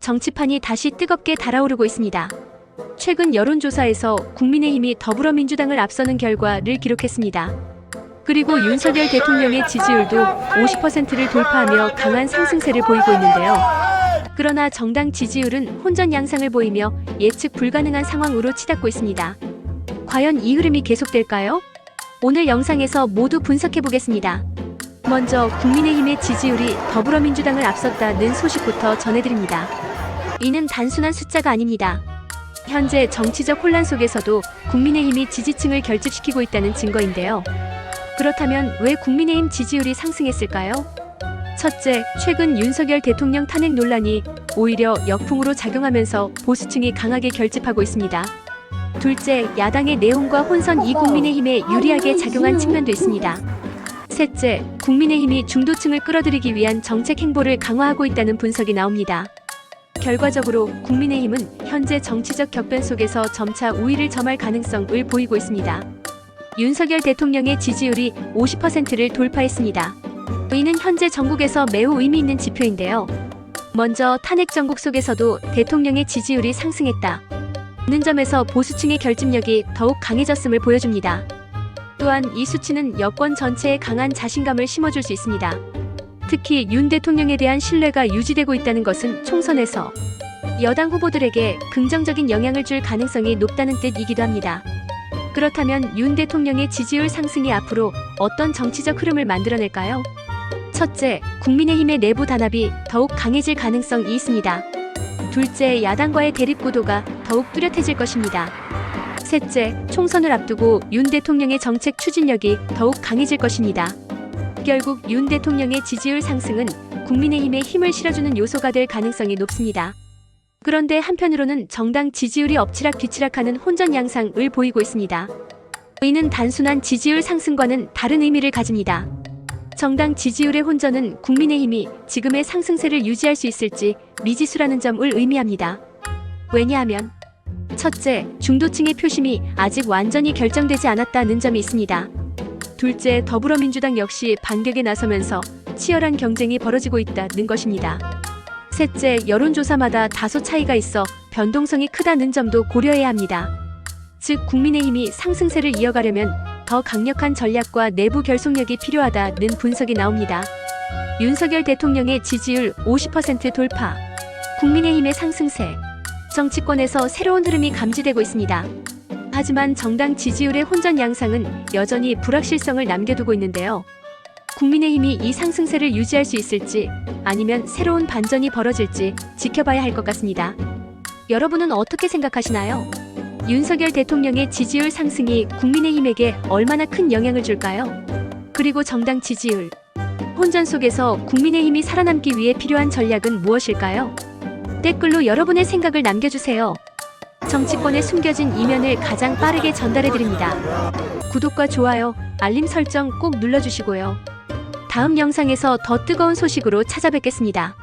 정치판이 다시 뜨겁게 달아오르고 있습니다. 최근 여론조사에서 국민의힘이 더불어민주당을 앞서는 결과를 기록했습니다. 그리고 윤석열 대통령의 지지율도 50%를 돌파하며 강한 상승세를 보이고 있는데요. 그러나 정당 지지율은 혼전 양상을 보이며 예측 불가능한 상황으로 치닫고 있습니다. 과연 이 흐름이 계속될까요? 오늘 영상에서 모두 분석해보겠습니다. 먼저 국민의힘의 지지율이 더불어민주당을 앞섰다는 소식부터 전해드립니다. 이는 단순한 숫자가 아닙니다. 현재 정치적 혼란 속에서도 국민의힘이 지지층을 결집시키고 있다는 증거인데요. 그렇다면 왜 국민의힘 지지율이 상승했을까요? 첫째, 최근 윤석열 대통령 탄핵 논란이 오히려 역풍으로 작용하면서 보수층이 강하게 결집하고 있습니다. 둘째, 야당의 내홍과 혼선 이 국민의힘에 유리하게 작용한 측면도 있습니다. 셋째, 국민의힘이 중도층을 끌어들이기 위한 정책 행보를 강화하고 있다는 분석이 나옵니다. 결과적으로 국민의힘은 현재 정치적 격변 속에서 점차 우위를 점할 가능성을 보이고 있습니다. 윤석열 대통령의 지지율이 50%를 돌파했습니다. 이는 현재 전국에서 매우 의미 있는 지표인데요. 먼저 탄핵 정국 속에서도 대통령의 지지율이 상승했다는 점에서 보수층의 결집력이 더욱 강해졌음을 보여줍니다. 또한 이 수치는 여권 전체에 강한 자신감을 심어줄 수 있습니다. 특히 윤 대통령에 대한 신뢰가 유지되고 있다는 것은 총선에서 여당 후보들에게 긍정적인 영향을 줄 가능성이 높다는 뜻이기도 합니다. 그렇다면 윤 대통령의 지지율 상승이 앞으로 어떤 정치적 흐름을 만들어낼까요? 첫째, 국민의힘의 내부 단합이 더욱 강해질 가능성이 있습니다. 둘째, 야당과의 대립 구도가 더욱 뚜렷해질 것입니다. 셋째, 총선을 앞두고 윤 대통령의 정책 추진력이 더욱 강해질 것입니다. 결국 윤 대통령의 지지율 상승은 국민의힘에 힘을 실어주는 요소가 될 가능성이 높습니다. 그런데 한편으로는 정당 지지율이 엎치락뒤치락하는 혼전 양상을 보이고 있습니다. 이는 단순한 지지율 상승과는 다른 의미를 가집니다. 정당 지지율의 혼전은 국민의힘이 지금의 상승세를 유지할 수 있을지 미지수라는 점을 의미합니다. 왜냐하면 첫째, 중도층의 표심이 아직 완전히 결정되지 않았다는 점이 있습니다. 둘째, 더불어민주당 역시 반격에 나서면서 치열한 경쟁이 벌어지고 있다는 것입니다. 셋째, 여론조사마다 다소 차이가 있어 변동성이 크다는 점도 고려해야 합니다. 즉, 국민의힘이 상승세를 이어가려면 더 강력한 전략과 내부 결속력이 필요하다는 분석이 나옵니다. 윤석열 대통령의 지지율 50% 돌파, 국민의힘의 상승세, 정치권에서 새로운 흐름이 감지되고 있습니다. 하지만 정당 지지율의 혼전 양상은 여전히 불확실성을 남겨두고 있는데요. 국민의힘이 이 상승세를 유지할 수 있을지 아니면 새로운 반전이 벌어질지 지켜봐야 할 것 같습니다. 여러분은 어떻게 생각하시나요? 윤석열 대통령의 지지율 상승이 국민의힘에게 얼마나 큰 영향을 줄까요? 그리고 정당 지지율 혼전 속에서 국민의힘이 살아남기 위해 필요한 전략은 무엇일까요? 댓글로 여러분의 생각을 남겨주세요. 정치권의 숨겨진 이면을 가장 빠르게 전달해드립니다. 구독과 좋아요, 알림 설정 꼭 눌러주시고요. 다음 영상에서 더 뜨거운 소식으로 찾아뵙겠습니다.